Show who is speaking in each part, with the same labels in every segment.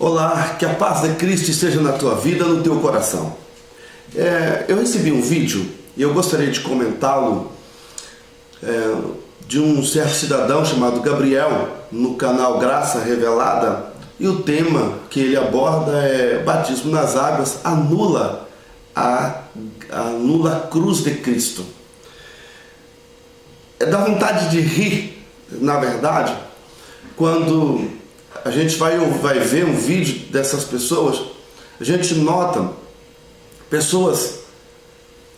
Speaker 1: Olá, que a paz de Cristo esteja na tua vida, no teu coração. Eu recebi um vídeo e eu gostaria de comentá-lo de um certo cidadão chamado Gabriel, no canal Graça Revelada, e o tema que ele aborda é batismo nas águas anula a cruz de Cristo. Dá vontade de rir, na verdade, quando a gente vai ver um vídeo dessas pessoas, a gente nota pessoas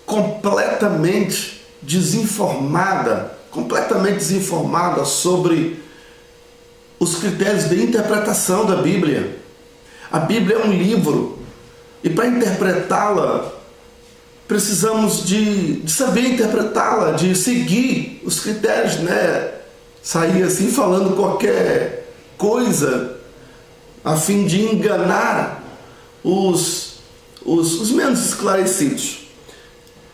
Speaker 1: completamente desinformadas sobre os critérios de interpretação da Bíblia. A Bíblia é um livro e para interpretá-la precisamos de saber interpretá-la, de seguir os critérios, né? Sair assim falando qualquer coisa a fim de enganar os menos esclarecidos.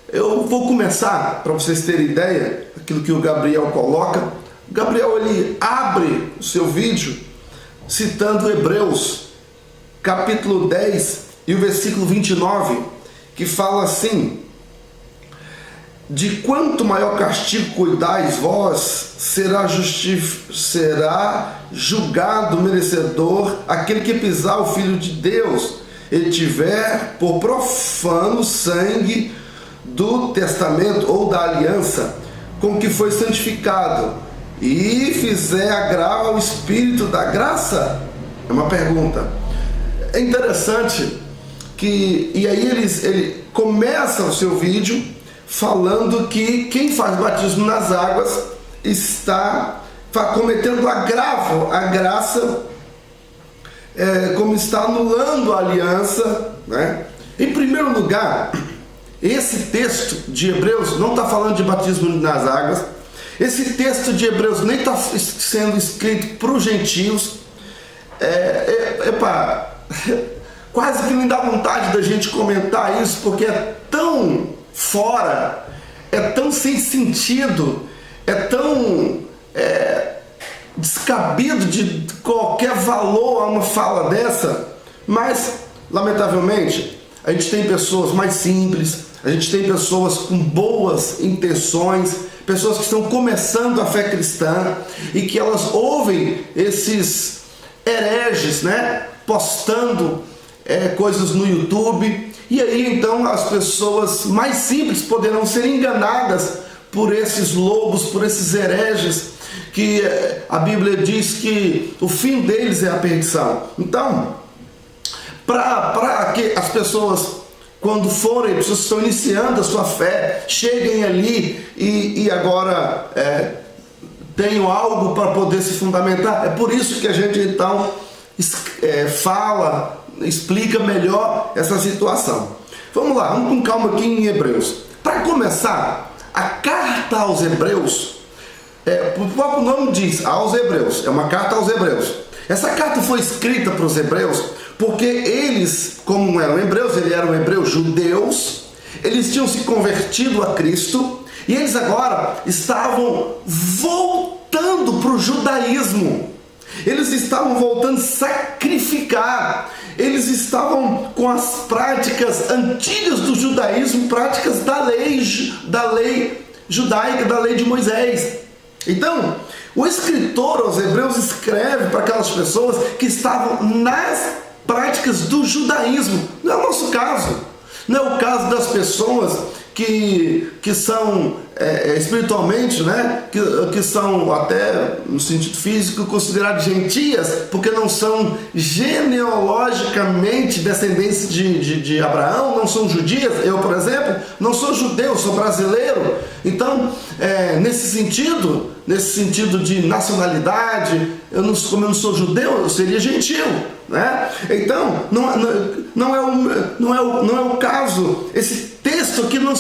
Speaker 1: Eu vou começar, para vocês terem ideia, aquilo que o Gabriel coloca. O Gabriel, ele abre o seu vídeo citando Hebreus, capítulo 10 e o versículo 29, que fala assim: de quanto maior castigo cuidais vós, será julgado merecedor aquele que pisar o Filho de Deus e tiver por profano sangue do testamento ou da aliança com que foi santificado e fizer agravo ao Espírito da graça. É uma pergunta. É interessante que, e aí ele começa o seu vídeo falando que quem faz batismo nas águas está cometendo agravo à graça, como está anulando a aliança, né? Em primeiro lugar, esse texto de Hebreus não está falando de batismo nas águas. Esse texto de Hebreus nem está sendo escrito para os gentios. Quase que me dá vontade da gente comentar isso, porque é tão fora, é tão sem sentido, é tão descabido de qualquer valor a uma fala dessa. Mas, lamentavelmente, a gente tem pessoas mais simples, a gente tem pessoas com boas intenções, pessoas que estão começando a fé cristã e que elas ouvem esses hereges, né, postando coisas no YouTube, e aí então as pessoas mais simples poderão ser enganadas por esses lobos, por esses hereges, que a Bíblia diz que o fim deles é a perdição. Então, para que as pessoas, quando forem, pessoas que estão iniciando a sua fé, cheguem ali e agora tenham algo para poder se fundamentar, é por isso que a gente então explica melhor essa situação. Vamos lá, vamos com calma aqui em Hebreus. Para começar, a carta aos Hebreus, o próprio nome diz, aos Hebreus, é uma carta aos Hebreus. Essa carta foi escrita para os Hebreus porque eles, como eram hebreus, eles eram hebreus judeus, eles tinham se convertido a Cristo e eles agora estavam voltando para o judaísmo. Eles estavam voltando a sacrificar. Eles estavam com as práticas antigas do judaísmo, práticas da lei judaica, da lei de Moisés. Então, o escritor aos Hebreus escreve para aquelas pessoas que estavam nas práticas do judaísmo. Não é o nosso caso. Não é o caso das pessoas que são espiritualmente, né, que são até no sentido físico consideradas gentias, porque não são genealogicamente descendentes de Abraão, não são judias. Eu, por exemplo, não sou judeu, sou brasileiro. Então, nesse sentido de nacionalidade, como eu não sou judeu, eu seria gentil, né? Então, não é o caso. Esse texto aqui não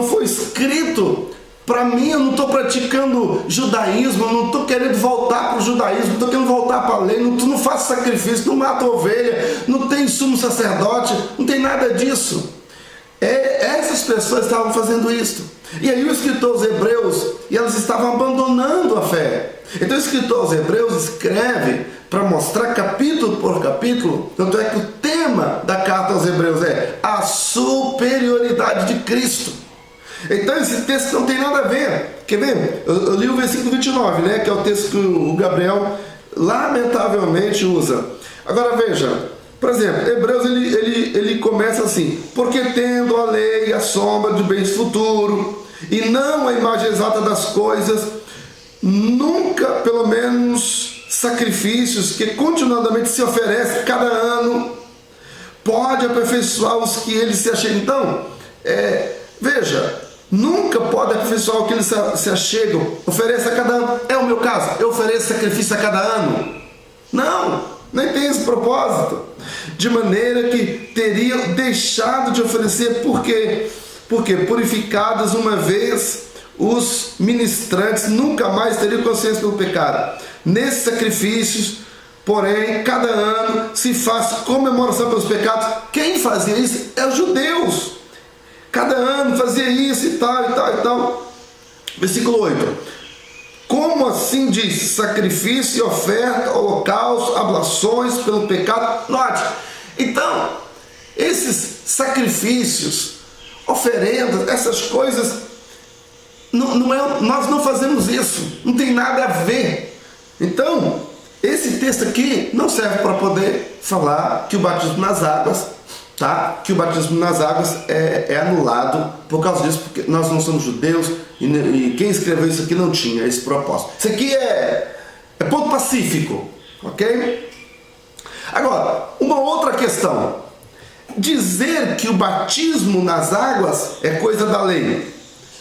Speaker 1: foi escrito para mim. Eu não estou praticando judaísmo, eu não estou querendo voltar para o judaísmo, não estou querendo voltar para a lei, não faço sacrifício, não mato ovelha, não tem sumo sacerdote, não tem nada disso. Essas pessoas estavam fazendo isso. E aí o escritor aos Hebreus, e elas estavam abandonando a fé. Então o escritor aos Hebreus escreve para mostrar capítulo por capítulo, tanto é que o tema da carta aos Hebreus é a superioridade de Cristo. Então esse texto não tem nada a ver. Quer ver? Eu li o versículo 29, né, que é o texto que o Gabriel lamentavelmente usa. Agora veja, por exemplo, Hebreus ele começa assim: porque tendo a lei a sombra de bens futuro e não a imagem exata das coisas, nunca, pelo menos, sacrifícios que continuadamente se oferecem cada ano, pode aperfeiçoar os que eles se achegam. Então, veja, nunca pode aperfeiçoar o que eles se achegam, oferece a cada ano. É o meu caso, eu ofereço sacrifício a cada ano? Não, nem tem esse propósito. De maneira que teriam deixado de oferecer, por quê? Porque purificados uma vez, os ministrantes nunca mais teriam consciência pelo pecado. Nesses sacrifícios, porém, cada ano se faz comemoração pelos pecados. Quem fazia isso é os judeus. Cada ano fazia isso e tal, e tal, e tal. Versículo 8. Como assim diz? Sacrifício e oferta, holocausto, ablações pelo pecado. Note, então, esses sacrifícios, oferendas, essas coisas, nós não fazemos isso, não tem nada a ver. Então, esse texto aqui não serve para poder falar que o batismo nas águas, tá? Que o batismo nas águas é anulado por causa disso, porque nós não somos judeus e quem escreveu isso aqui não tinha esse propósito. Isso aqui é ponto pacífico, ok? Agora, uma outra questão: dizer que o batismo nas águas é coisa da lei.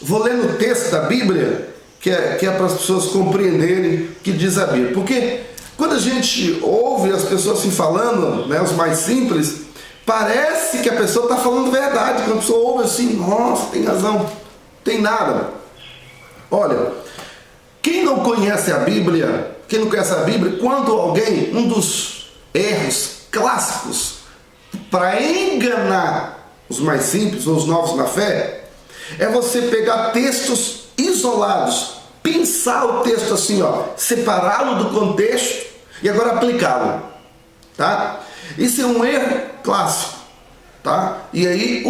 Speaker 1: Vou ler no texto da Bíblia, que é para as pessoas compreenderem o que diz a Bíblia. Porque quando a gente ouve as pessoas se falando, né, os mais simples, parece que a pessoa está falando verdade. Quando a pessoa ouve assim, nossa, tem razão, tem nada. Olha, quem não conhece a Bíblia, quando alguém, um dos erros clássicos para enganar os mais simples ou os novos na fé, é você pegar textos isolados, pensar o texto assim, ó, separá-lo do contexto e agora aplicá-lo, tá? Isso é um erro clássico, tá? E aí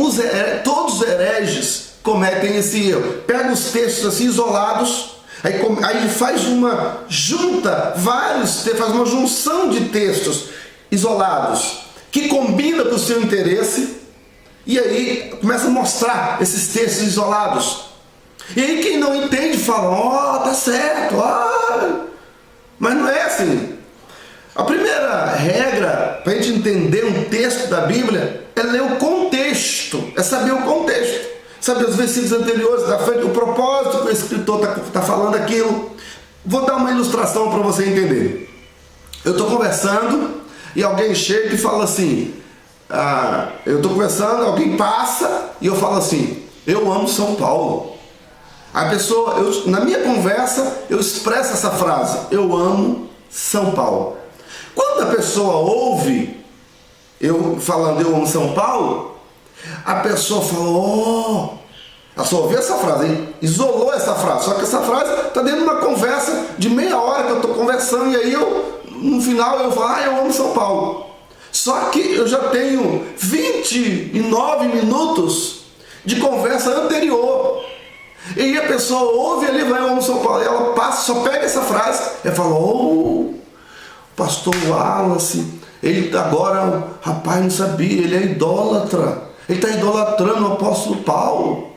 Speaker 1: todos os hereges cometem esse erro. Pega os textos assim isolados, aí faz uma junção de textos isolados que combina com o seu interesse. E aí começa a mostrar esses textos isolados. E aí quem não entende fala, ó, tá certo, mas não é assim. A primeira regra para a gente entender um texto da Bíblia é ler o contexto, é saber o contexto, saber os versículos anteriores, da frente, o propósito que o escritor está falando aquilo. Vou dar uma ilustração para você entender. Eu estou conversando e alguém chega e fala assim, eu estou conversando, alguém passa e eu falo assim, eu amo São Paulo. A pessoa, na minha conversa, eu expresso essa frase, eu amo São Paulo. Quando a pessoa ouve eu falando eu amo São Paulo, a pessoa fala, ela só ouviu essa frase, hein? Isolou essa frase, só que essa frase está dentro de uma conversa de meia hora que eu estou conversando, e aí no final eu falo, eu amo São Paulo. Só que eu já tenho 29 minutos de conversa anterior. E aí a pessoa ouve ali, vai, eu amo São Paulo. E ela passa, só pega essa frase e fala, pastor Wallace, ele agora, rapaz, não sabia, ele é idólatra. Ele está idolatrando o apóstolo Paulo.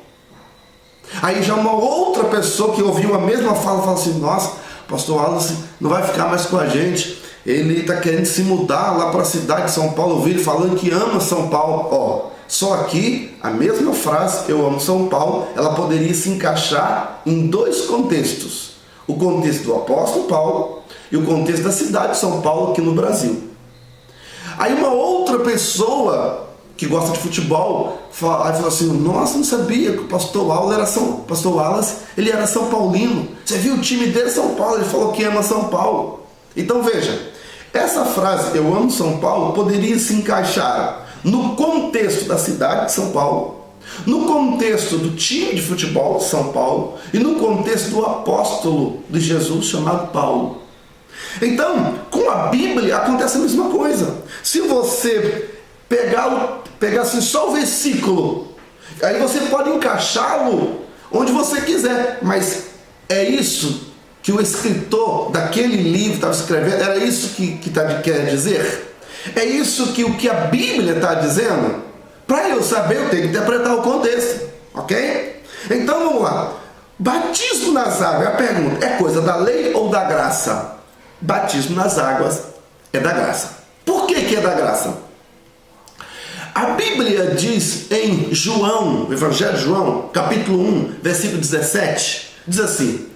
Speaker 1: Aí já uma outra pessoa que ouviu a mesma fala assim, nossa, pastor Wallace não vai ficar mais com a gente. Ele está querendo se mudar lá para a cidade de São Paulo. Eu vi ele falando que ama São Paulo. Só aqui, a mesma frase, eu amo São Paulo, ela poderia se encaixar em dois contextos. O contexto do apóstolo Paulo e o contexto da cidade de São Paulo aqui no Brasil. Aí uma outra pessoa que gosta de futebol falou assim, nossa, não sabia que o pastor Wallace ele era São Paulino. Você viu o time dele, São Paulo? Ele falou que ama São Paulo. Então veja, essa frase, eu amo São Paulo, poderia se encaixar no contexto da cidade de São Paulo, no contexto do time de futebol de São Paulo e no contexto do apóstolo de Jesus chamado Paulo. Então, com a Bíblia acontece a mesma coisa. Se você pegar assim, só o versículo, aí você pode encaixá-lo onde você quiser, mas é isso que o escritor daquele livro estava escrevendo, era isso que quer dizer? É isso que o que a Bíblia está dizendo? Para eu saber, eu tenho que interpretar o contexto, ok? Então vamos lá. Batismo nas águas, a pergunta, é coisa da lei ou da graça? Batismo nas águas é da graça. Por que é da graça? A Bíblia diz em João, no Evangelho de João, capítulo 1, versículo 17, diz assim: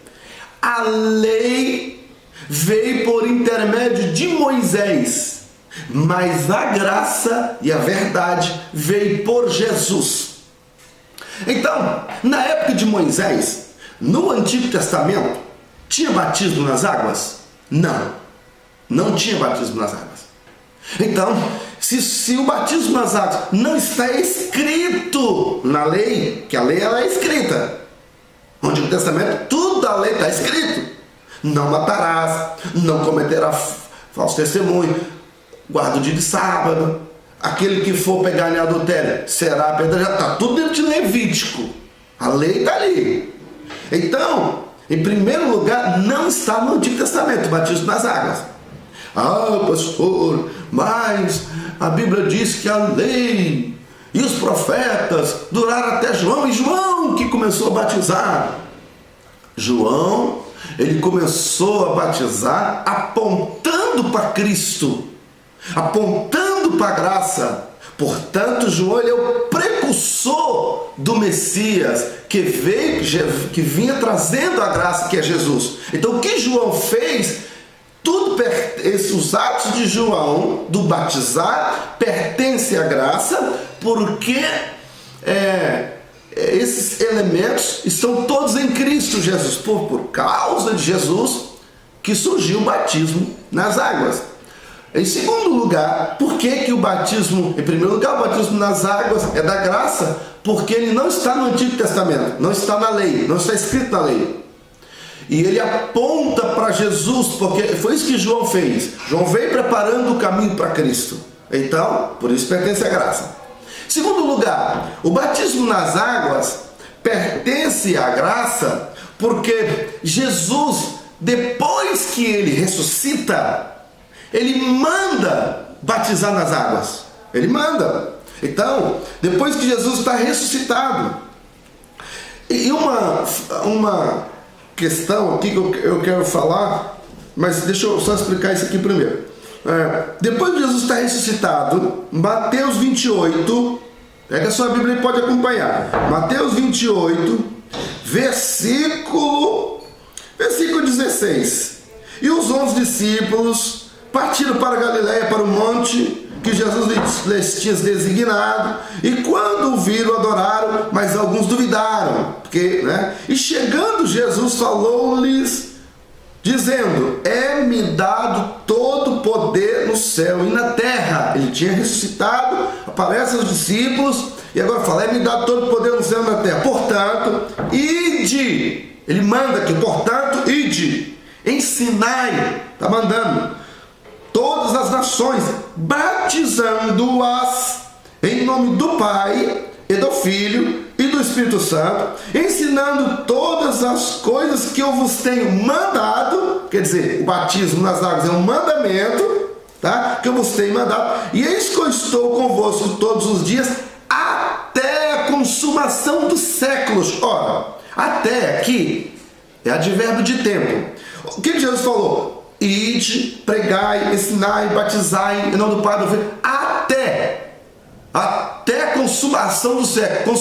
Speaker 1: a lei veio por intermédio de Moisés, mas a graça e a verdade veio por Jesus. Então, na época de Moisés, no Antigo Testamento, tinha batismo nas águas? Não tinha batismo nas águas. Então, se o batismo nas águas não está escrito na lei, que a lei ela é escrita, no Antigo Testamento tudo da lei está escrito: não matarás, não cometerás falso testemunho, guarda o dia de sábado, aquele que for pegar em adultério será apedrejado. Está tudo dentro de Levítico, a lei está ali. Então, em primeiro lugar, não está no Antigo Testamento o batismo nas águas. Ah, pastor, mas a Bíblia diz que a lei e os profetas duraram até João, e João que começou a batizar. João, ele começou a batizar apontando para Cristo, apontando para a graça. Portanto, João ele é o precursor do Messias que veio, que vinha trazendo a graça, que é Jesus. Então, o que João fez, os atos de João do batizar pertence à graça, porque esses elementos estão todos em Cristo Jesus. Por causa de Jesus que surgiu o batismo nas águas. Em segundo lugar, por que o batismo, em primeiro lugar, o batismo nas águas é da graça? Porque ele não está no Antigo Testamento, não está na lei, não está escrito na lei. E ele aponta para Jesus, porque foi isso que João fez. João veio preparando o caminho para Cristo. Então, por isso pertence à graça. Segundo lugar, o batismo nas águas pertence à graça, porque Jesus, depois que ele ressuscita, ele manda batizar nas águas. Ele manda. Então, depois que Jesus está ressuscitado, e uma questão aqui que eu quero falar, mas deixa eu só explicar isso aqui primeiro. Depois que Jesus está ressuscitado, Mateus 28, pega a sua Bíblia e pode acompanhar. Mateus 28, versículo 16. E os 11 discípulos partiram para Galiléia, para o monte que Jesus lhes tinha designado, e quando o viram, adoraram, mas alguns duvidaram, e chegando Jesus falou-lhes, dizendo: é-me dado todo o poder no céu e na terra. Ele tinha ressuscitado, aparece aos discípulos, e agora fala: é-me dado todo o poder no céu e na terra. Portanto, ide, ele manda aqui, portanto, ide, ensinai, está mandando, todas as nações, batizando-as em nome do Pai e do Filho e do Espírito Santo, ensinando todas as coisas que eu vos tenho mandado. Quer dizer, o batismo nas águas é um mandamento, tá? Que eu vos tenho mandado, e eis que eu estou convosco todos os dias até a consumação dos séculos. Ora, até aqui é advérbio de tempo. O que Jesus falou? Ide, pregai, ensinai, batizai em nome do Pai, do Filho, até a consumação do século.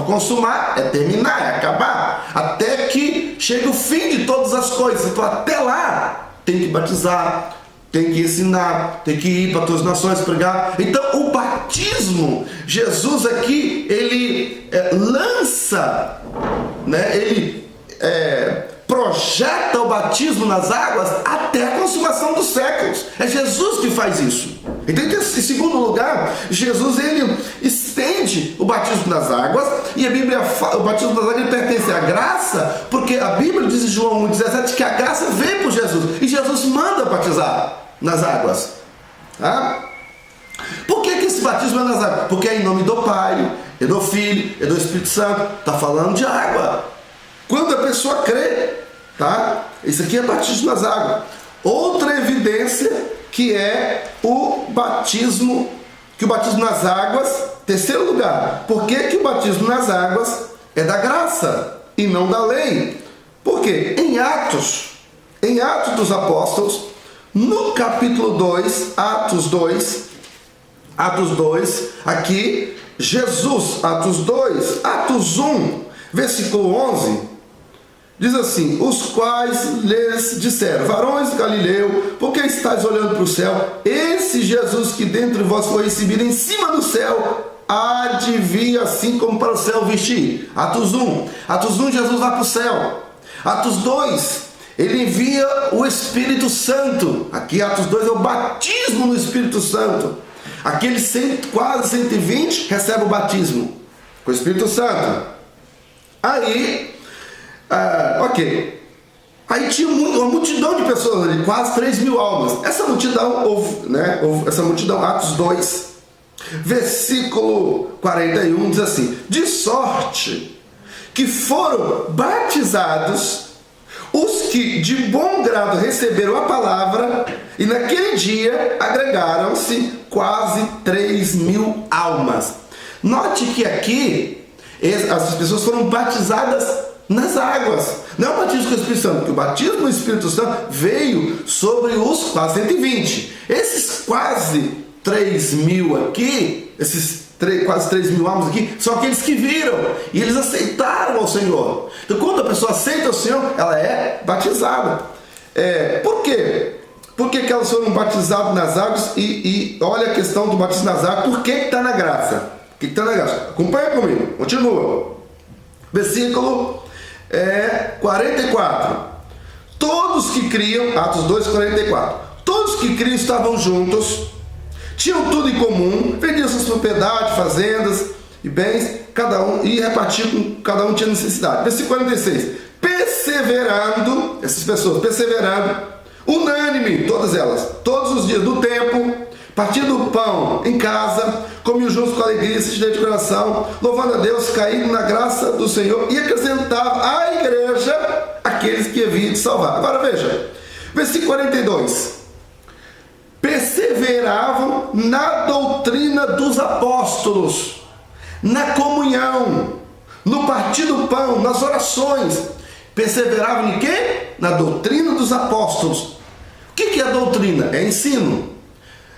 Speaker 1: Consumar é terminar, é acabar, até que chegue o fim de todas as coisas. Então, até lá tem que batizar, tem que ensinar, tem que ir para todas as nações pregar. Então, o batismo, Jesus aqui, ele lança, ele projeta o batismo nas águas até a consumação dos séculos. É Jesus que faz isso. Então, em segundo lugar, Jesus ele estende defende o batismo nas águas, e a Bíblia fala, o batismo nas águas pertence à graça, porque a Bíblia diz em João 1,17 que a graça veio por Jesus, e Jesus manda batizar nas águas. Tá? Por que esse batismo é nas águas? Porque é em nome do Pai, é do Filho, é do Espírito Santo. Está falando de água. Quando a pessoa crê, tá? Isso aqui é batismo nas águas. Outra evidência que é o batismo nas águas. Terceiro lugar, por que o batismo nas águas é da graça e não da lei? Por quê? Em Atos dos Apóstolos, no capítulo 2, Atos 2, aqui, Jesus, Atos 1, versículo 11, diz assim: os quais lhes disseram, varões de Galileu, por que estáis olhando para o céu? Esse Jesus que dentre vós foi recebido em cima do céu, há de vir assim como para o céu vestir. Atos 1, Jesus vai para o céu. Atos 2, ele envia o Espírito Santo. Aqui Atos 2 é o batismo no Espírito Santo. Aqueles quase 120 recebem o batismo com o Espírito Santo. Aí, aí tinha uma multidão de pessoas ali, quase 3.000 almas. Essa multidão, Atos 2, versículo 41, diz assim: de sorte que foram batizados os que de bom grado receberam a palavra, e naquele dia agregaram-se quase 3.000 almas. Note que aqui as pessoas foram batizadas nas águas. Não é o batismo com o Espírito Santo, porque o batismo no Espírito Santo veio sobre os quase 120. Esses quase 3.000 aqui, quase 3.000 almas aqui, são aqueles que viram e eles aceitaram ao Senhor. Então, quando a pessoa aceita o Senhor, ela é batizada. Por quê? Por que elas foram batizadas nas águas? E olha a questão do batismo nas águas. Por que está na graça? Por que está na graça? Acompanha comigo, continua. Versículo 44. Todos que criam, Atos 2, 44. Todos que criam estavam juntos, tinham tudo em comum, vendiam suas propriedades, fazendas e bens, e repartiam com cada um tinha necessidade. Versículo 46. Perseverando, essas pessoas, unânime, todas elas, todos os dias do templo, partindo o pão em casa, comiam juntos com alegria, se de coração, louvando a Deus, caindo na graça do Senhor, e acrescentava à igreja aqueles que haviam de salvar. Agora veja, versículo 42. Perseveravam na doutrina dos apóstolos, na comunhão, no partir do pão, nas orações. Perseveravam em quê? Na doutrina dos apóstolos. O que é a doutrina? É ensino.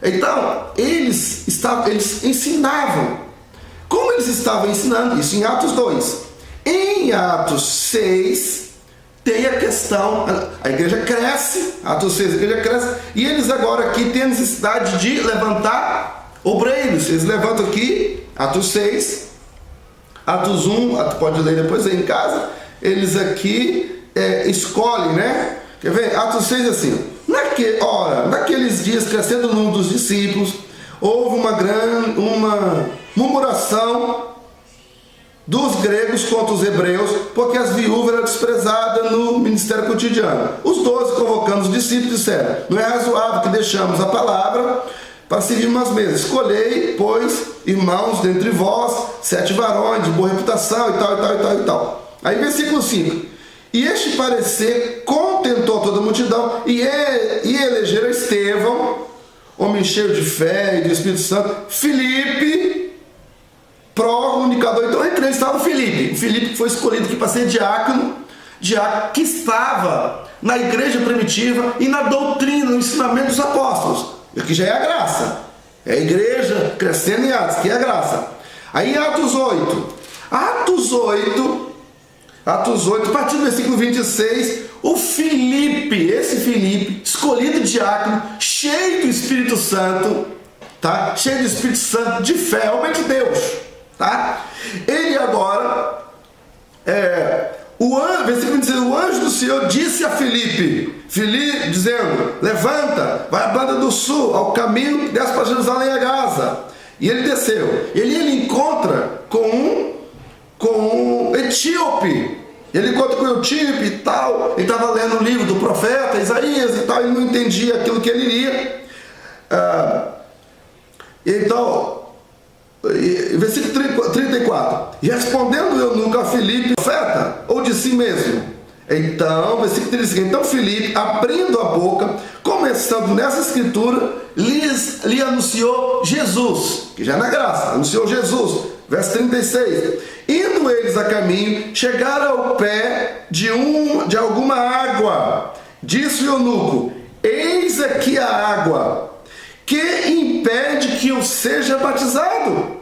Speaker 1: Então, eles ensinavam. Como eles estavam ensinando? Isso em Atos 2. Em Atos 6, tem a questão, a igreja cresce, Atos 6, a igreja cresce, e eles agora aqui têm a necessidade de levantar obreiros. Eles levantam aqui, Atos 6, Atos 1, pode ler depois aí em casa, eles aqui escolhem, né? Quer ver? Atos 6 assim: naqueles dias, crescendo o número dos discípulos, houve uma murmuração dos gregos contra os hebreus, porque as viúvas eram desprezadas no ministério cotidiano. Os 12, convocando os discípulos, disseram: não é razoável que deixamos a palavra para servir umas mesas. Escolhei, pois, irmãos, dentre vós, 7 varões de boa reputação, e tal. Aí versículo 5. E este parecer contentou toda a multidão, e elegeram Estevão, homem cheio de fé e do Espírito Santo, Filipe, pró-comunicador. Então entre eles estava o Filipe que foi escolhido aqui para ser diácono, que estava na igreja primitiva e na doutrina, no ensinamento dos apóstolos. Aqui já é a graça, é a igreja crescendo em Atos, que é a graça. Aí Atos 8, a partir do versículo 26, esse Filipe, escolhido diácono, cheio do Espírito Santo, tá? Cheio do Espírito Santo, de fé, homem de Deus, tá? Ele agora, versículo 26, o anjo do Senhor disse a Filipe, dizendo: levanta, vai à banda do sul, ao caminho, desce para Jerusalém e a Gaza. E ele desceu. Ele encontra com um etíope. Ele encontra com o etíope e tal. Ele estava lendo o livro do profeta Isaías e tal. Ele não entendia aquilo que ele lia. Então, versículo 34. E respondendo eunuco a Filipe, profeta, ou de si mesmo. Então, versículo 35. Então Filipe, abrindo a boca, começando nessa escritura, lhe anunciou Jesus, que já é na graça, anunciou Jesus. Verso 36. Indo eles a caminho, chegaram ao pé de alguma água. Disse o eunuco: eis aqui a água, que impede que eu seja batizado?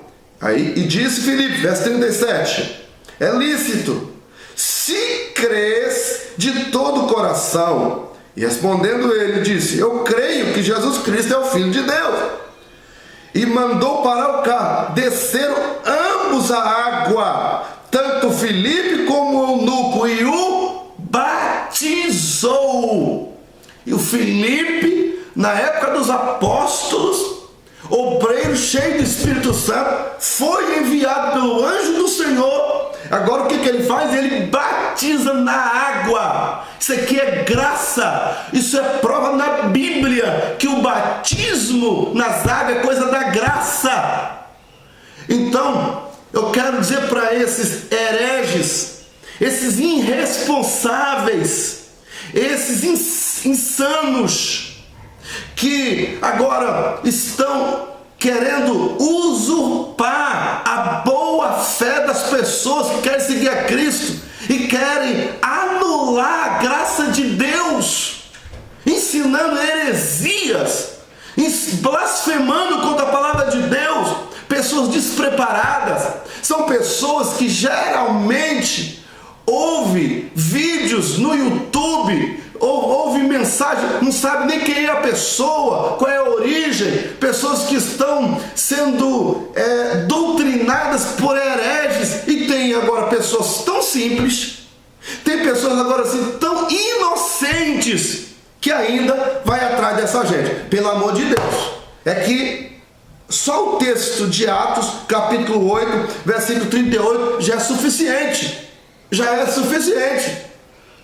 Speaker 1: E disse Filipe, verso 37. É lícito, se crês de todo o coração. E respondendo ele, disse: eu creio que Jesus Cristo é o Filho de Deus. E mandou parar o carro. Desceram ambos a água, tanto Filipe como o eunuco, e o batizou. E o Filipe, na época dos apóstolos, obreiro cheio do Espírito Santo, foi enviado pelo anjo do Senhor. Agora o que ele faz? Ele batiza na água. Isso aqui é graça. Isso é prova na Bíblia que o batismo nas águas é coisa da graça. Então, eu quero dizer para esses hereges, esses irresponsáveis, esses insanos, que agora estão querendo usurpar a boa fé das pessoas que querem seguir a Cristo e querem anular a graça de Deus, ensinando heresias, blasfemando contra a palavra de Deus. Pessoas despreparadas, são pessoas que geralmente ouvem vídeos no YouTube, ouve mensagem, não sabe nem quem é a pessoa, qual é a origem. Pessoas que estão sendo doutrinadas por hereges. E tem agora pessoas tão simples, tem pessoas agora assim tão inocentes, que ainda vai atrás dessa gente. Pelo amor de Deus, é que só o texto de Atos, capítulo 8, versículo 38, já é suficiente. Já é suficiente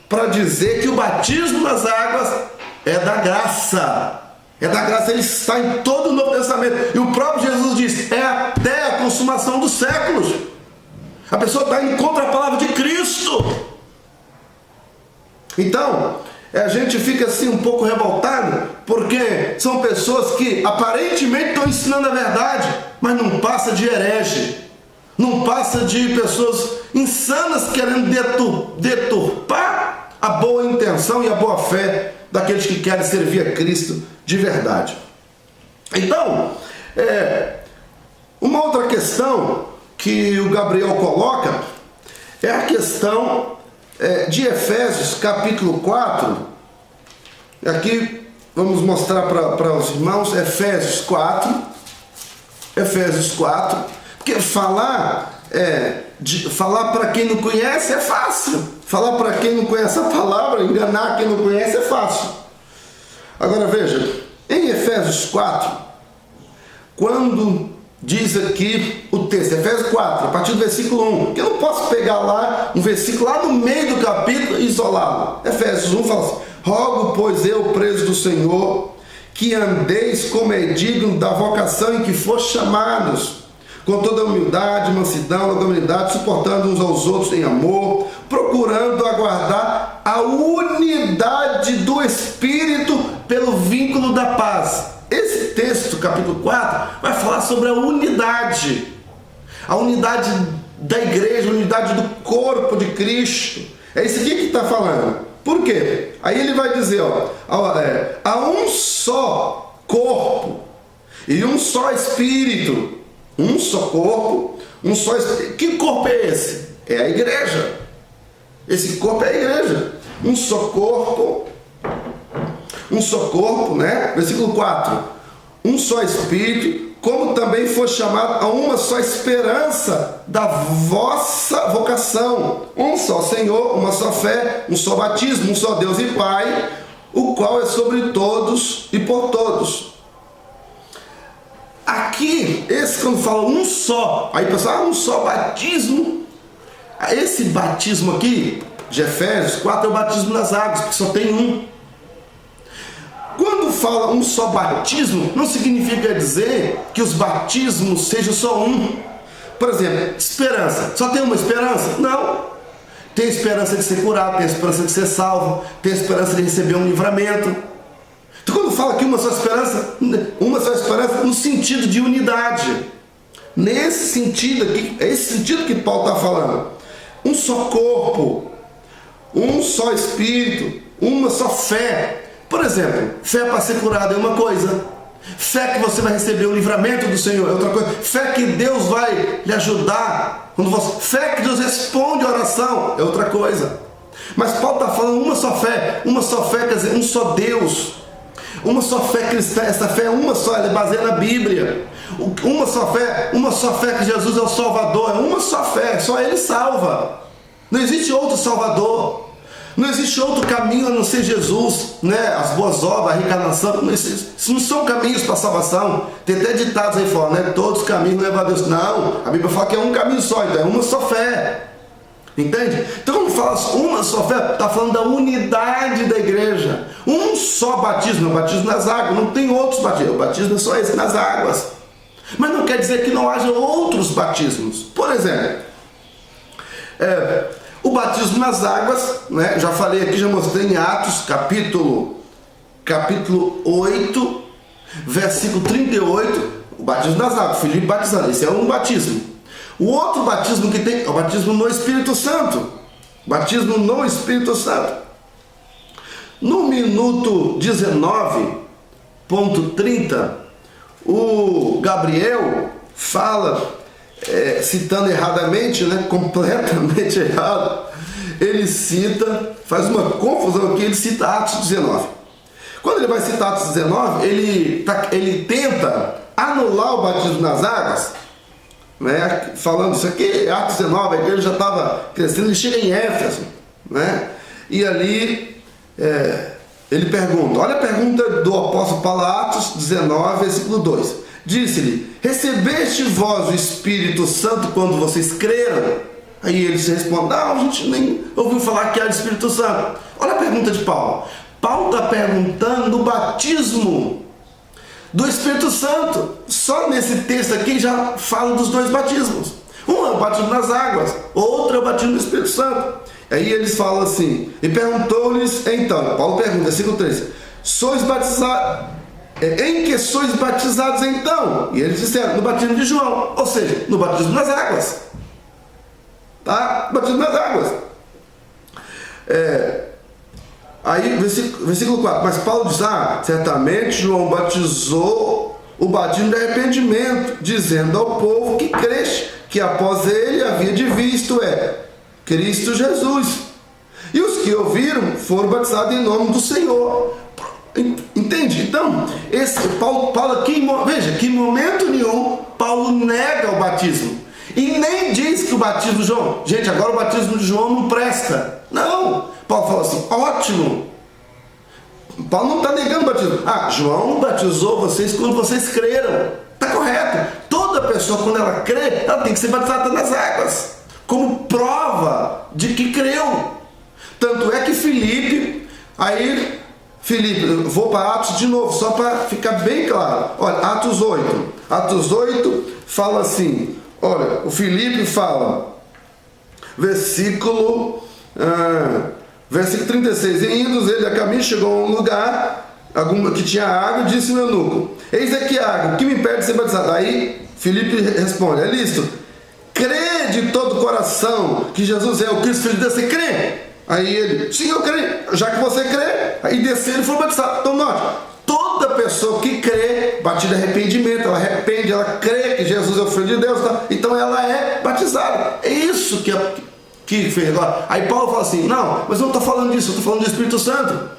Speaker 1: para dizer que o batismo nas águas é da graça. É da graça, ele está em todo o Novo Testamento. E o próprio Jesus diz: é até a consumação dos séculos. A pessoa está indo contra a palavra de Cristo. Então, a gente fica assim um pouco revoltado, porque são pessoas que aparentemente estão ensinando a verdade, mas não passa de herege, não passa de pessoas insanas querendo deturpar a boa intenção e a boa fé daqueles que querem servir a Cristo de verdade. Então, uma outra questão que o Gabriel coloca é a questão de Efésios capítulo 4. Aqui vamos mostrar para os irmãos Efésios 4, porque falar para quem não conhece é fácil. Falar para quem não conhece a palavra, enganar quem não conhece é fácil. Agora veja, em Efésios 4, quando diz aqui o texto, Efésios 4, a partir do versículo 1, que eu não posso pegar lá um versículo lá no meio do capítulo e isolá-lo. Efésios 1 fala assim: rogo, pois eu, preso do Senhor, que andeis como é digno da vocação em que foste chamados, com toda humildade, mansidão, longanimidade, suportando uns aos outros em amor, procurando aguardar a unidade do Espírito pelo vínculo da paz. Esse texto, capítulo 4, vai falar sobre a unidade da igreja, a unidade do corpo de Cristo. É isso aqui que está falando. Por quê? Aí ele vai dizer, há um só corpo e um só Espírito. Um só corpo, um só Espírito. Que corpo é esse? É a igreja. Esse corpo é a igreja. Um só corpo, né? Versículo 4. Um só Espírito, como também foi chamado a uma só esperança da vossa vocação. Um só Senhor, uma só fé, um só batismo, um só Deus e Pai, o qual é sobre todos e por todos. Aqui Aqui, esse quando fala um só, aí o pessoal, um só batismo. Esse batismo aqui, de Efésios 4, é o batismo nas águas, porque só tem um. Quando fala um só batismo, não significa dizer que os batismos sejam só um. Por exemplo, esperança. Só tem uma esperança? Não. Tem esperança de ser curado, tem esperança de ser salvo, tem esperança de receber um livramento. Então, quando fala aqui uma só esperança no sentido de unidade. Nesse sentido aqui, é esse sentido que Paulo está falando. Um só corpo, um só espírito, uma só fé. Por exemplo, fé para ser curado é uma coisa. Fé que você vai receber o livramento do Senhor é outra coisa. Fé que Deus vai lhe ajudar. Fé que Deus responde a oração é outra coisa. Mas Paulo está falando uma só fé. Uma só fé quer dizer um só Deus. Uma só fé cristã. Essa fé é uma só, ela é baseada na Bíblia. Uma só fé que Jesus é o Salvador. É uma só fé, só Ele salva. Não existe outro Salvador. Não existe outro caminho a não ser Jesus, né? As boas obras, a reencarnação, isso não são caminhos para a salvação. Tem até ditados aí fora, né? Todos os caminhos levam a Deus. Não, a Bíblia fala que é um caminho só, então é uma só fé. Entende? Então quando fala uma só fé, está falando da unidade da igreja. Um só batismo, é o batismo nas águas, não tem outros batismos. O batismo é só esse, nas águas. Mas não quer dizer que não haja outros batismos. Por exemplo, o batismo nas águas, né? Já falei aqui, já mostrei em Atos, capítulo 8, versículo 38, o batismo nas águas, Filipe batizando, esse é um batismo. O outro batismo que tem é o batismo no Espírito Santo. Batismo no Espírito Santo. No minuto 19.30, o Gabriel fala, citando erradamente, né, completamente errado, ele cita, faz uma confusão aqui, ele cita Atos 19. Quando ele vai citar Atos 19, ele tenta anular o batismo nas águas, né, falando isso aqui, Atos 19, a igreja já estava crescendo, ele chega em Éfeso, né, e ali ele pergunta, olha a pergunta do apóstolo Paulo, Atos 19, versículo 2. Disse-lhe, recebeste vós o Espírito Santo quando vocês creram? Aí eles respondem, não, a gente nem ouviu falar que era o Espírito Santo. Olha a pergunta de Paulo. Paulo está perguntando do batismo do Espírito Santo. Só nesse texto aqui já fala dos dois batismos. Um é o batismo nas águas, outro é o batismo do Espírito Santo. Aí eles falam assim, e perguntou-lhes, então, Paulo pergunta, versículo 3, sois batizados... em que sois batizados então? E eles disseram, no batismo de João, ou seja, no batismo nas águas. Tá? Batismo nas águas. Aí, versículo 4, mas Paulo diz, certamente João batizou o batismo de arrependimento, dizendo ao povo que creste, que após ele havia de vir, isto é, Cristo Jesus. E os que ouviram foram batizados em nome do Senhor. Entende? Então, esse Paulo aqui, veja, que em momento nenhum Paulo nega o batismo. E nem diz que o batismo de João, gente, agora o batismo de João não presta. Não, Paulo fala assim, ótimo. Paulo não está negando o batismo. João batizou vocês quando vocês creram. Está correto. Toda pessoa, quando ela crê, ela tem que ser batizada nas águas, como prova de que creu. Tanto é que Filipe, vou para Atos de novo, só para ficar bem claro. Olha, Atos 8. Atos 8 fala assim, olha, o Filipe fala, versículo 36, e indo ele a caminho, chegou a um lugar que tinha água, e disse no eunuco, eis aqui a água, o que me impede de ser batizado? Aí Filipe responde, é lícito, crê de todo o coração que Jesus é o Cristo, filho de Deus, você crê? Aí ele, sim, eu creio, já que você crê, aí desceu e foi batizado. Então note, toda pessoa que crê, batida de arrependimento, ela arrepende, ela crê que Jesus é o Filho de Deus, tá? Então ela é batizada. É isso que fez agora. Aí Paulo fala assim, não, mas eu não estou falando disso, eu estou falando do Espírito Santo.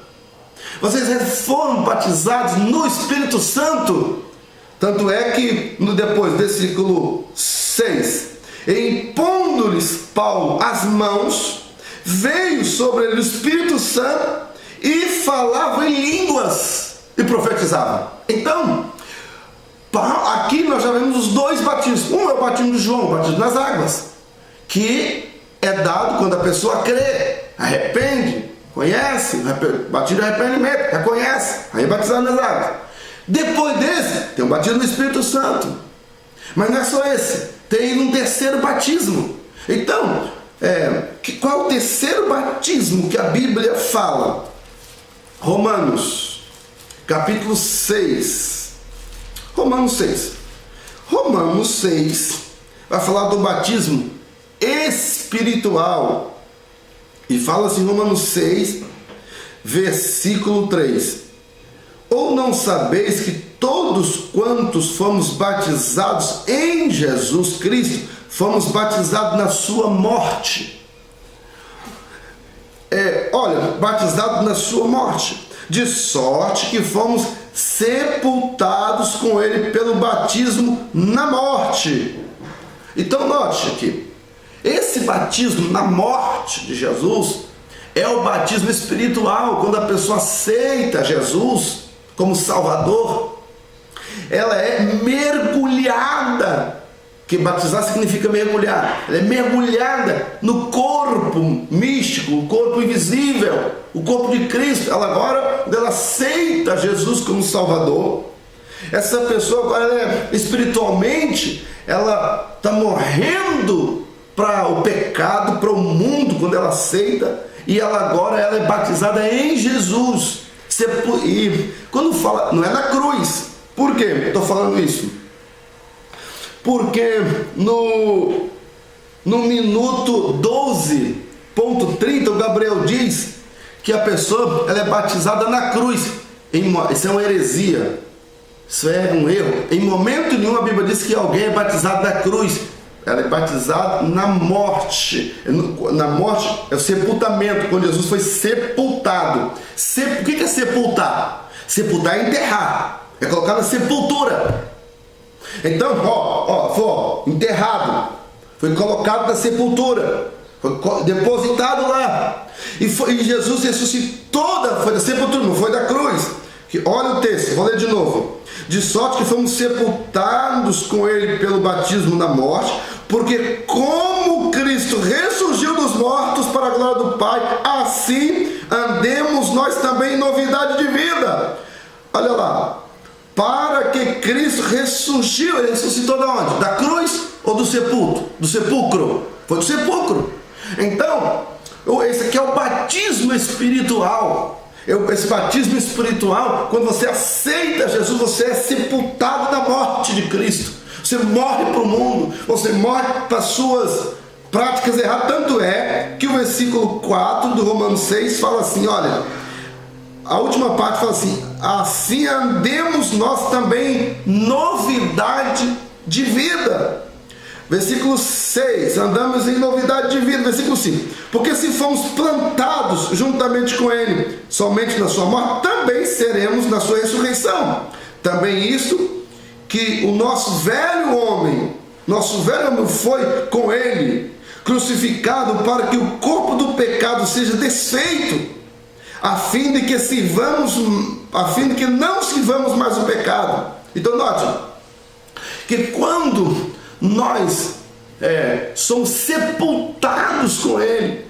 Speaker 1: Vocês foram batizados no Espírito Santo. Tanto é que, depois, versículo 6, impondo-lhes Paulo as mãos, veio sobre ele o Espírito Santo e falava em línguas e profetizava. Então, aqui nós já vemos os dois batismos. Um é o batismo de João, o batismo nas águas, que é dado quando a pessoa crê, arrepende, conhece, batismo de arrependimento, reconhece, aí é batizado nas águas. Depois desse, tem o batismo do Espírito Santo. Mas não é só esse, tem um terceiro batismo. Então, qual é o terceiro batismo que a Bíblia fala? Romanos, capítulo 6. Romanos 6 vai falar do batismo espiritual. E fala assim, Romanos 6, versículo 3. Ou não sabeis que todos quantos fomos batizados em Jesus Cristo, fomos batizados na sua morte? Batizados na sua morte, de sorte que fomos sepultados com ele pelo batismo na morte. Então note aqui, esse batismo na morte de Jesus é o batismo espiritual. Quando a pessoa aceita Jesus como Salvador, ela é mergulhada, que batizar significa mergulhar, ela é mergulhada no corpo místico, o corpo invisível, o corpo de Cristo. Ela agora, ela aceita Jesus como Salvador, essa pessoa agora, espiritualmente, ela está morrendo para o pecado, para o mundo, quando ela aceita, e ela é batizada em Jesus. E quando fala, não é na cruz. Por que estou falando isso? Porque no minuto 12.30 o Gabriel diz que a pessoa ela é batizada na cruz. Isso é uma heresia, isso é um erro. Em momento nenhum a Bíblia diz que alguém é batizado na cruz. Ela é batizada na morte. Na morte é o sepultamento, quando Jesus foi sepultado. O que é sepultar? Sepultar é enterrar, é colocar na sepultura. Então, foi enterrado, foi colocado na sepultura, foi depositado lá. E Jesus ressuscitou, foi da sepultura, não foi da cruz. Olha o texto, vou ler de novo. De sorte que fomos sepultados com ele pelo batismo na morte, porque como Cristo ressurgiu dos mortos para a glória do Pai, assim andemos nós também em novidade de vida. Olha lá, para que Cristo ressurgiu, ele ressuscitou de onde? Da cruz ou do sepulcro? Do sepulcro, foi do sepulcro. Então, esse aqui é o batismo espiritual. Esse batismo espiritual, quando você aceita Jesus, você é sepultado na morte de Cristo. Você morre para o mundo, você morre para as suas práticas erradas. Tanto é que o versículo 4 do Romanos 6 fala assim, olha, a última parte fala assim, assim andemos nós também novidade de vida. Versículo 6, andamos em novidade de vida. Versículo 5, porque se fomos plantados juntamente com ele, somente na sua morte, também seremos na sua ressurreição. Também isto, que o nosso velho homem foi com ele, crucificado, para que o corpo do pecado seja desfeito, a fim de que não sirvamos mais o pecado. Então note, que quando nós somos sepultados com ele,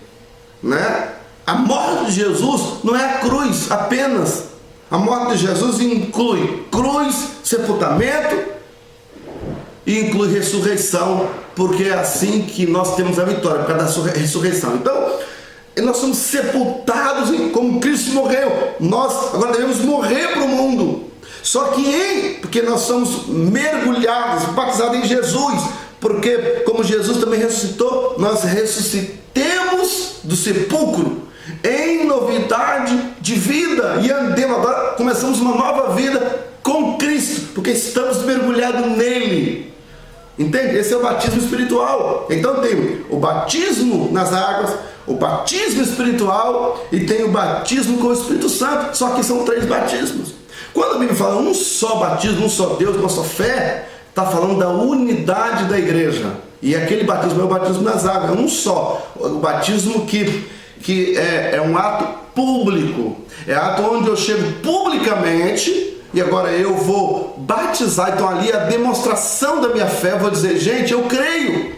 Speaker 1: né? A morte de Jesus não é a cruz apenas. A morte de Jesus inclui cruz, sepultamento e inclui ressurreição, porque é assim que nós temos a vitória, por causa da ressurreição. Então, nós somos sepultados como Cristo morreu. Nós agora devemos morrer para o mundo. Só que porque nós somos mergulhados, batizados em Jesus, porque como Jesus também ressuscitou, nós ressuscitemos do sepulcro em novidade de vida e andemos agora, começamos uma nova vida com Cristo, porque estamos mergulhados nele. Entende? Esse é o batismo espiritual. Então tem o batismo nas águas, o batismo espiritual e tem o batismo com o Espírito Santo. Só que são 3 batismos. Quando a Bíblia fala um só batismo, um só Deus, uma só fé, está falando da unidade da igreja. E aquele batismo é o batismo nas águas, é um só. O batismo que é um ato público. É ato onde eu chego publicamente, e agora eu vou batizar. Então ali é a demonstração da minha fé. Eu vou dizer, gente, eu creio.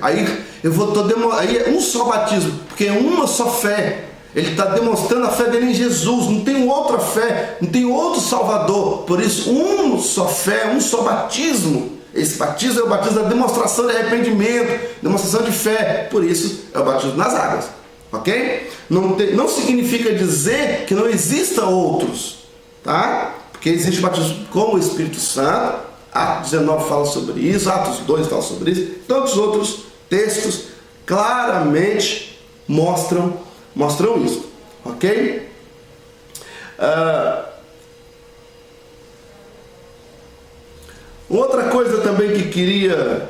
Speaker 1: Aí eu vou aí é um só batismo, porque é uma só fé. Ele está demonstrando a fé dele em Jesus. Não tem outra fé, não tem outro Salvador. Por isso, uma só fé, um só batismo. Esse batismo é o batismo da demonstração de arrependimento, demonstração de fé. Por isso é o batismo nas águas. Ok? Não significa dizer que não existam outros, tá? Porque existe o batismo com o Espírito Santo. Atos 19 fala sobre isso, Atos 2 fala sobre isso. Tantos outros textos claramente mostram isso. Ok? Outra coisa também que queria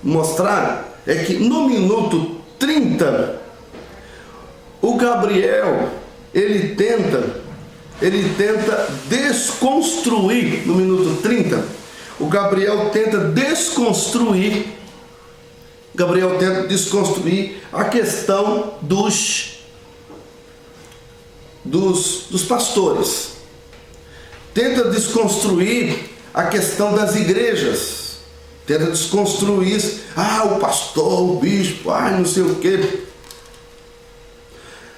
Speaker 1: mostrar é que no minuto 30, o Gabriel, ele tenta desconstruir, no minuto 30, o Gabriel tenta desconstruir a questão dos pastores. Tenta desconstruir a questão das igrejas. Tenta desconstruir isso. O pastor, o bispo, não sei o quê.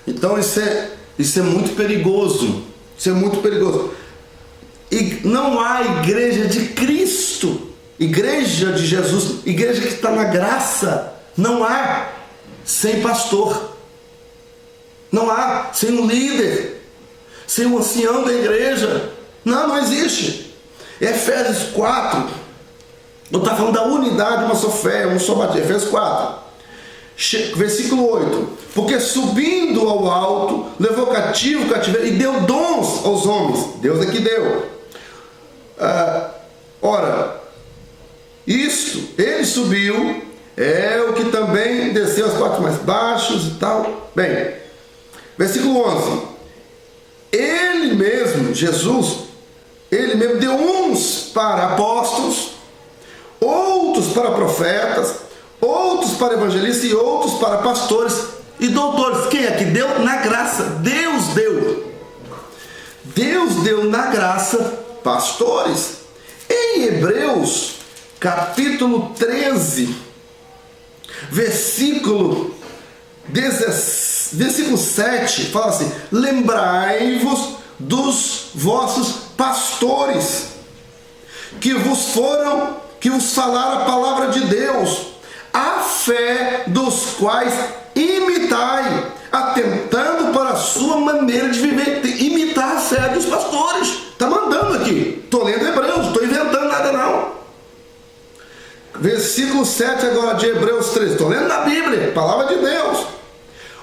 Speaker 1: Então isso é muito perigoso. Isso é muito perigoso. E não há igreja de Cristo, igreja de Jesus, igreja que está na graça, não há sem pastor, não há sem um líder, sem um ancião da igreja. Não existe. Efésios 4, não está falando da unidade, uma só fé, um só batismo. Efésios 4, versículo 8: porque subindo ao alto, levou cativo o cativeiro e deu dons aos homens. Deus é que deu. Ora, isto, ele subiu, é o que também desceu aos quartos mais baixos e tal. Bem, versículo 11: ele mesmo, Jesus, ele mesmo deu uns para apóstolos, outros para profetas, outros para evangelistas e outros para pastores e doutores. Quem é que deu? Na graça. Deus deu na graça pastores. Em Hebreus capítulo 13, versículo 7, fala assim: lembrai-vos dos vossos pastores que vos falaram a palavra de Deus, a fé dos quais imitai, atentando para a sua maneira de viver. Imitar a fé dos pastores. Está mandando aqui. Estou lendo Hebreus, não estou inventando nada não. Versículo 7 agora de Hebreus 13. Estou lendo na Bíblia, palavra de Deus.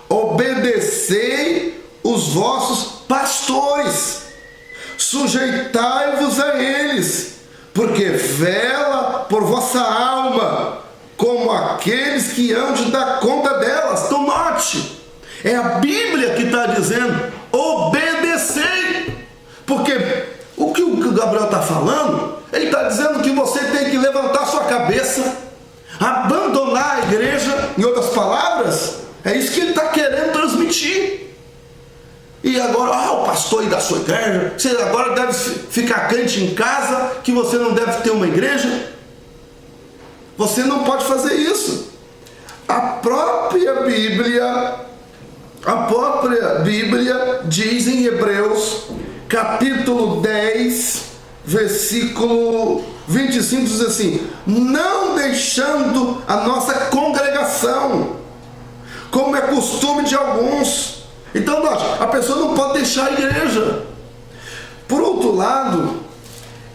Speaker 1: Obedecei os vossos pastores, sujeitai-vos a eles, porque vela por vossa alma, como aqueles que hão de dar conta delas. Então note, é a Bíblia que está dizendo: obedecei. Porque o que o Gabriel está falando, ele está dizendo que você tem que levantar sua cabeça, abandonar a igreja. Em outras palavras, é isso que ele está querendo transmitir. E agora, o pastor aí da sua igreja, você agora deve ficar crente em casa, que você não deve ter uma igreja. Você não pode fazer isso. A própria Bíblia diz em Hebreus capítulo 10, versículo 25, diz assim: não deixando a nossa congregação, como é costume de alguns. Então, note, a pessoa não pode deixar a igreja. Por outro lado,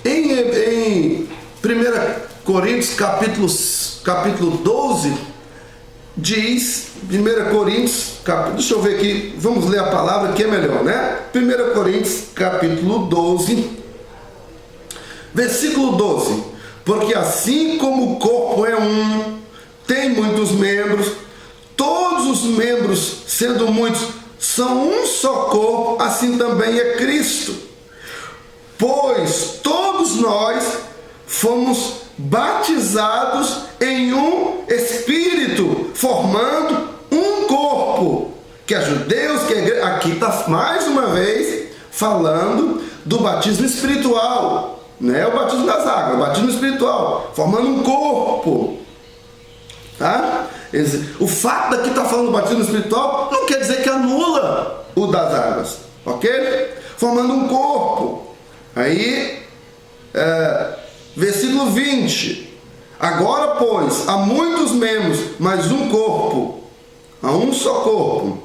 Speaker 1: em 1 Coríntios capítulo 12, diz, 1 Coríntios, deixa eu ver aqui, vamos ler a palavra que é melhor, né? 1 Coríntios capítulo 12, versículo 12: porque assim como o corpo é um, tem muitos membros, todos os membros, sendo muitos, são um só corpo, assim também é Cristo. Pois todos nós fomos batizados em um Espírito, formando um corpo, que é judeus, que é igreja. Aqui está mais uma vez falando do batismo espiritual. Não é o batismo das águas, é o batismo espiritual, formando um corpo. Tá? O fato daqui estar falando do batismo espiritual não quer dizer que anula o das águas, ok? Formando um corpo. Aí, versículo 20. Agora, pois, há muitos membros, mas um corpo. Há um só corpo.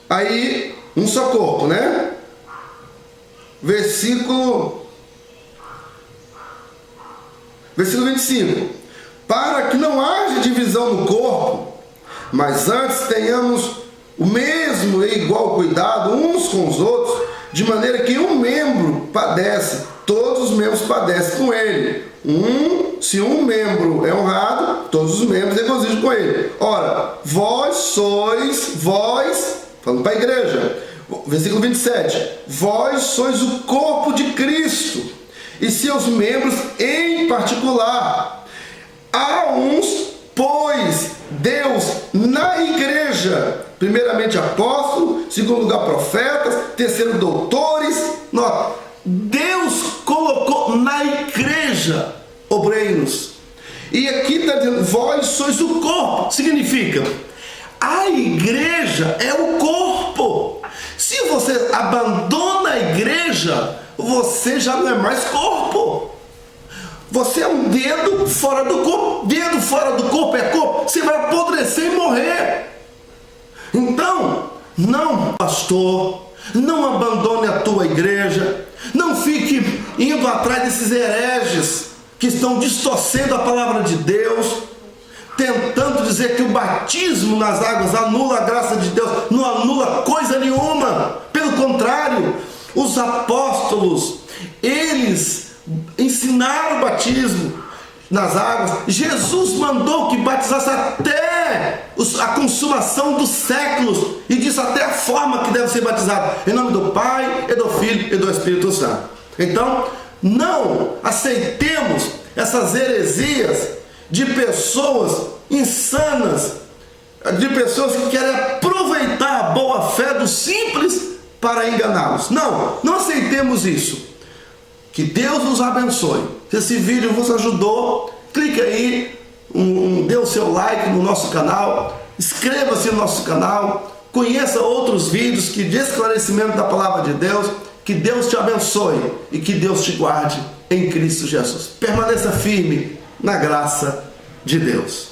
Speaker 1: Aí, um só corpo, né? Versículo 25. Para que não haja divisão no corpo, mas antes tenhamos o mesmo e igual cuidado uns com os outros, de maneira que um membro padece, todos os membros padecem com ele. Se um membro é honrado, todos os membros regozijam com ele. Ora, falando para a igreja, versículo 27, vós sois o corpo de Cristo, e seus membros em particular. Há uns, pois, Deus na igreja, primeiramente apóstolos, segundo lugar profetas, terceiro doutores. Deus colocou na igreja obreiros. E aqui está dizendo, vós sois o corpo. Significa, a igreja é o corpo. Se você abandona a igreja, você já não é mais corpo. Você é um dedo fora do corpo. Dedo fora do corpo é corpo. Você vai apodrecer e morrer. Então, não, pastor, não abandone a tua igreja. Não fique indo atrás desses hereges que estão distorcendo a palavra de Deus, tentando dizer que o batismo nas águas anula a graça de Deus. Não anula coisa nenhuma. Pelo contrário, os apóstolos, eles ensinaram o batismo nas águas. Jesus mandou que batizasse até a consumação dos séculos, e disse até a forma que deve ser batizado, em nome do Pai, e do Filho e do Espírito Santo. Então, não aceitemos essas heresias de pessoas insanas, de pessoas que querem aproveitar a boa fé dos simples para enganá-los. Não aceitemos isso. Que Deus nos abençoe. Se esse vídeo vos ajudou, clique aí, dê o seu like no nosso canal, inscreva-se no nosso canal, conheça outros vídeos de esclarecimento da palavra de Deus. Que Deus te abençoe e que Deus te guarde em Cristo Jesus. Permaneça firme na graça de Deus.